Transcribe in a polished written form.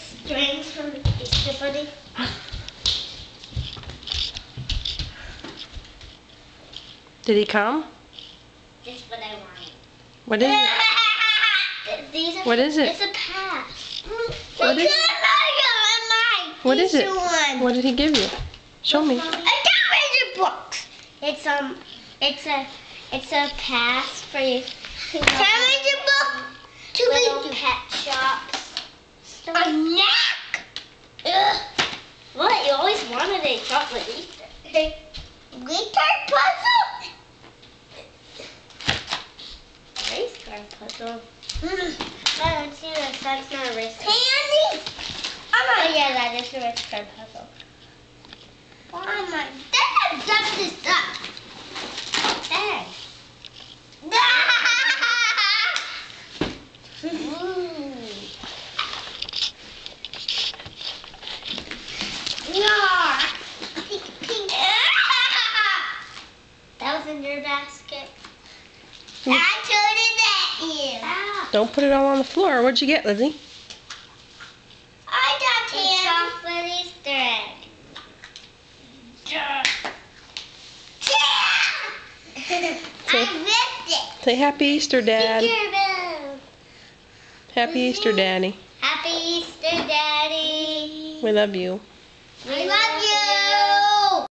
strings from the Easter Bunny. Did he come? Just what I wanted. What is it? What is it? It's a pass. What is What is it? One. What did he give you? Show me. A Scavenger books. It's a pass for you. Scavenger book to little pet shops. A neck. Ugh. What? You always wanted a chocolate Easter. Guitar puzzle. Race car puzzle. I don't see this. That's not a race car. Candy. Oh yeah, that is a race car puzzle. Oh my Dad, that's this stuff. Dad. That was in your basket. I told it at you. Don't put it all on the floor. What'd you get, Lizzie? I got a chocolate Easter egg. I ripped it. Say Happy Easter, Dad. Tinkerbell. Happy Easter, Daddy. Happy Easter, Daddy. We love you. We love you.